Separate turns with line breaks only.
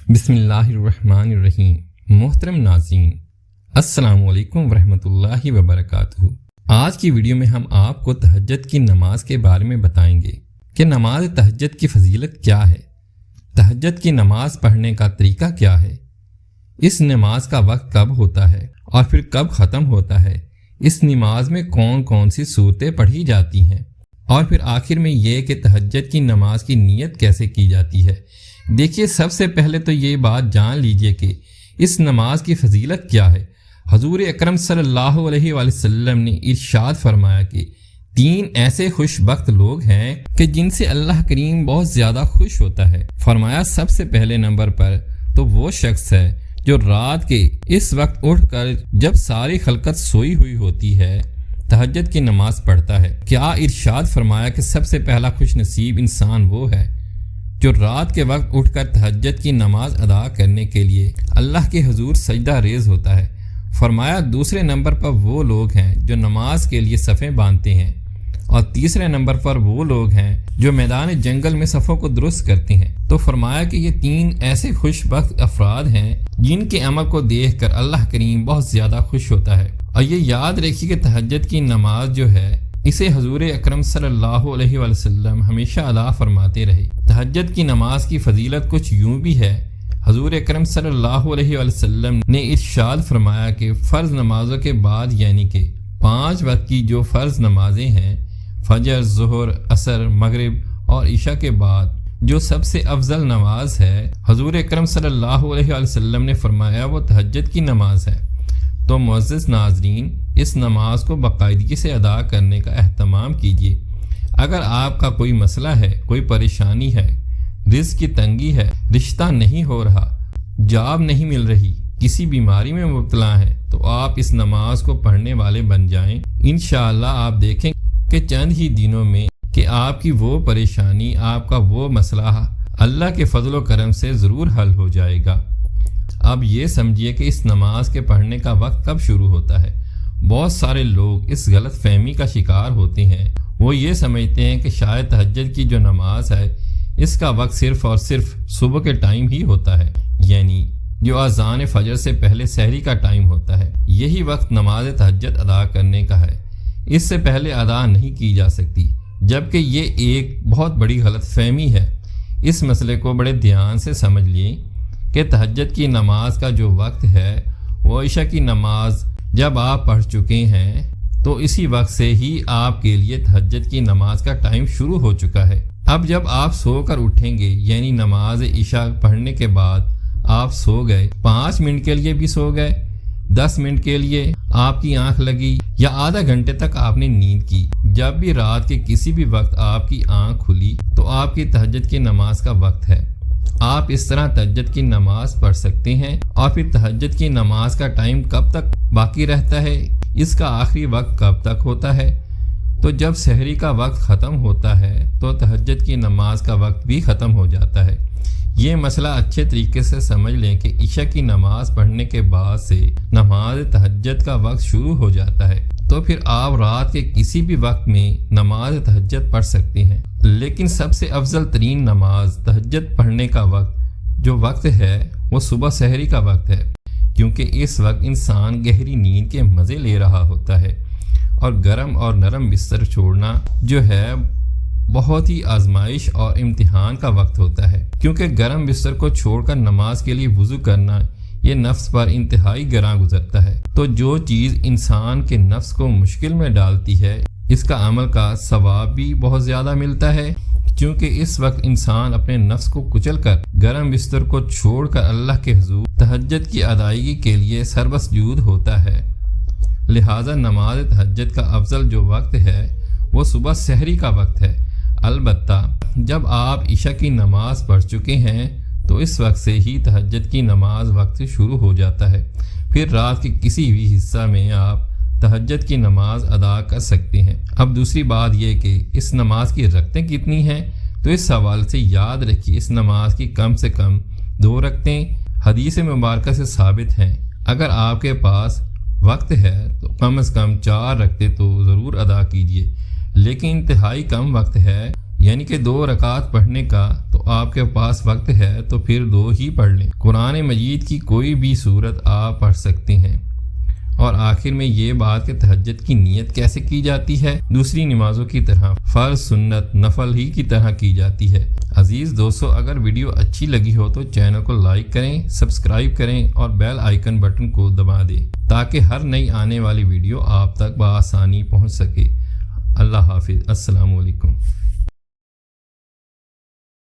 بسم اللہ الرحمن الرحیم۔ محترم ناظرین، السلام علیکم ورحمۃ اللہ وبرکاتہ۔ آج کی ویڈیو میں ہم آپ کو تہجد کی نماز کے بارے میں بتائیں گے کہ نماز تہجد کی فضیلت کیا ہے، تہجد کی نماز پڑھنے کا طریقہ کیا ہے، اس نماز کا وقت کب ہوتا ہے اور پھر کب ختم ہوتا ہے، اس نماز میں کون کون سی صورتیں پڑھی جاتی ہیں، اور پھر آخر میں یہ کہ تہجد کی نماز کی نیت کیسے کی جاتی ہے۔ دیکھیے، سب سے پہلے تو یہ بات جان لیجئے کہ اس نماز کی فضیلت کیا ہے۔ حضور اکرم صلی اللہ علیہ وآلہ وسلم نے ارشاد فرمایا کہ 3 ایسے خوش بخت لوگ ہیں کہ جن سے اللہ کریم بہت زیادہ خوش ہوتا ہے۔ فرمایا سب سے پہلے نمبر پر تو وہ شخص ہے جو رات کے اس وقت اٹھ کر جب ساری خلقت سوئی ہوئی ہوتی ہے تہجد کی نماز پڑھتا ہے۔ کیا ارشاد فرمایا کہ سب سے پہلا خوش نصیب انسان وہ ہے جو رات کے وقت اٹھ کر تہجد کی نماز ادا کرنے کے لیے اللہ کے حضور سجدہ ریز ہوتا ہے۔ فرمایا دوسرے نمبر پر وہ لوگ ہیں جو نماز کے لیے صفیں باندھتے ہیں، اور تیسرے نمبر پر وہ لوگ ہیں جو میدان جنگل میں صفوں کو درست کرتے ہیں۔ تو فرمایا کہ یہ 3 ایسے خوش بخت افراد ہیں جن کے عمل کو دیکھ کر اللہ کریم بہت زیادہ خوش ہوتا ہے۔ اور یہ یاد رکھیے کہ تہجد کی نماز جو ہے اسے حضور اکرم صلی اللہ علیہ وآلہ وسلم ہمیشہ ادا فرماتے رہے۔ تہجد کی نماز کی فضیلت کچھ یوں بھی ہے۔ حضور اکرم صلی اللہ علیہ وآلہ وسلم نے ارشاد فرمایا کہ فرض نمازوں کے بعد، یعنی کہ 5 وقت کی جو فرض نمازیں ہیں، فجر، ظہر، عصر، مغرب اور عشاء کے بعد جو سب سے افضل نماز ہے، حضور اکرم صلی اللہ علیہ وآلہ وسلم نے فرمایا وہ تہجد کی نماز ہے۔ تو معزز ناظرین، اس نماز کو باقاعدگی سے ادا کرنے کا اہتمام کیجیے۔ اگر آپ کا کوئی مسئلہ ہے، کوئی پریشانی ہے، رزق کی تنگی ہے، رشتہ نہیں ہو رہا، جاب نہیں مل رہی، کسی بیماری میں مبتلا ہیں، تو آپ اس نماز کو پڑھنے والے بن جائیں۔ انشاءاللہ آپ دیکھیں کہ چند ہی دنوں میں کہ آپ کی وہ پریشانی، آپ کا وہ مسئلہ اللہ کے فضل و کرم سے ضرور حل ہو جائے گا۔ اب یہ سمجھیے کہ اس نماز کے پڑھنے کا وقت کب شروع ہوتا ہے۔ بہت سارے لوگ اس غلط فہمی کا شکار ہوتے ہیں۔ وہ یہ سمجھتے ہیں کہ شاید تہجد کی جو نماز ہے اس کا وقت صرف اور صرف صبح کے ٹائم ہی ہوتا ہے، یعنی جو اذان فجر سے پہلے سحری کا ٹائم ہوتا ہے، یہی وقت نماز تہجد ادا کرنے کا ہے، اس سے پہلے ادا نہیں کی جا سکتی، جبکہ یہ ایک بہت بڑی غلط فہمی ہے۔ اس مسئلے کو بڑے دھیان سے سمجھ لیں کہ تہجد کی نماز کا جو وقت ہے وہ عشاء کی نماز جب آپ پڑھ چکے ہیں تو اسی وقت سے ہی آپ کے لیے تہجد کی نماز کا ٹائم شروع ہو چکا ہے۔ اب جب آپ سو کر اٹھیں گے، یعنی نماز عشاء پڑھنے کے بعد آپ سو گئے، 5 منٹ کے لیے بھی سو گئے، 10 منٹ کے لیے آپ کی آنکھ لگی، یا آدھا گھنٹے تک آپ نے نیند کی، جب بھی رات کے کسی بھی وقت آپ کی آنکھ کھلی تو آپ کی تہجد کی نماز کا وقت ہے۔ آپ اس طرح تہجد کی نماز پڑھ سکتے ہیں۔ اور پھر تہجد کی نماز کا ٹائم کب تک باقی رہتا ہے، اس کا آخری وقت کب تک ہوتا ہے؟ تو جب سحری کا وقت ختم ہوتا ہے تو تہجد کی نماز کا وقت بھی ختم ہو جاتا ہے۔ یہ مسئلہ اچھے طریقے سے سمجھ لیں کہ عشاء کی نماز پڑھنے کے بعد سے نماز تہجد کا وقت شروع ہو جاتا ہے، تو پھر آپ رات کے کسی بھی وقت میں نماز تہجد پڑھ سکتے ہیں۔ لیکن سب سے افضل ترین نماز تہجد پڑھنے کا وقت جو وقت ہے وہ صبح سحری کا وقت ہے، کیونکہ اس وقت انسان گہری نیند کے مزے لے رہا ہوتا ہے، اور گرم اور نرم بستر چھوڑنا جو ہے بہت ہی آزمائش اور امتحان کا وقت ہوتا ہے، کیونکہ گرم بستر کو چھوڑ کر نماز کے لیے وضو کرنا یہ نفس پر انتہائی گراں گزرتا ہے۔ تو جو چیز انسان کے نفس کو مشکل میں ڈالتی ہے، اس کا عمل کا ثواب بھی بہت زیادہ ملتا ہے، کیونکہ اس وقت انسان اپنے نفس کو کچل کر گرم بستر کو چھوڑ کر اللہ کے حضور تہجد کی ادائیگی کے لیے سربسجود ہوتا ہے۔ لہٰذا نماز تہجد کا افضل جو وقت ہے وہ صبح سحری کا وقت ہے۔ البتہ جب آپ عشاء کی نماز پڑھ چکے ہیں تو اس وقت سے ہی تہجد کی نماز وقت شروع ہو جاتا ہے۔ پھر رات کے کسی بھی حصہ میں آپ تہجد کی نماز ادا کر سکتے ہیں۔ اب دوسری بات یہ کہ اس نماز کی رکعتیں کتنی ہیں، تو اس حوالے سے یاد رکھیے اس نماز کی کم سے کم 2 رکعتیں حدیث مبارکہ سے ثابت ہیں۔ اگر آپ کے پاس وقت ہے تو کم از کم 4 رکعتیں تو ضرور ادا کیجیے، لیکن انتہائی کم وقت ہے، یعنی کہ 2 رکعت پڑھنے کا تو آپ کے پاس وقت ہے تو پھر 2 ہی پڑھ لیں۔ قرآن مجید کی کوئی بھی سورت آپ پڑھ سکتے ہیں۔ اور آخر میں یہ بات کہ تہجد کی نیت کیسے کی جاتی ہے، دوسری نمازوں کی طرح فرض، سنت، نفل ہی کی طرح کی جاتی ہے۔ عزیز دوستو، اگر ویڈیو اچھی لگی ہو تو چینل کو لائک کریں، سبسکرائب کریں اور بیل آئیکن بٹن کو دبا دیں تاکہ ہر نئی آنے والی ویڈیو آپ تک بآسانی پہنچ سکے۔ اللہ حافظ۔ السلام علیکم۔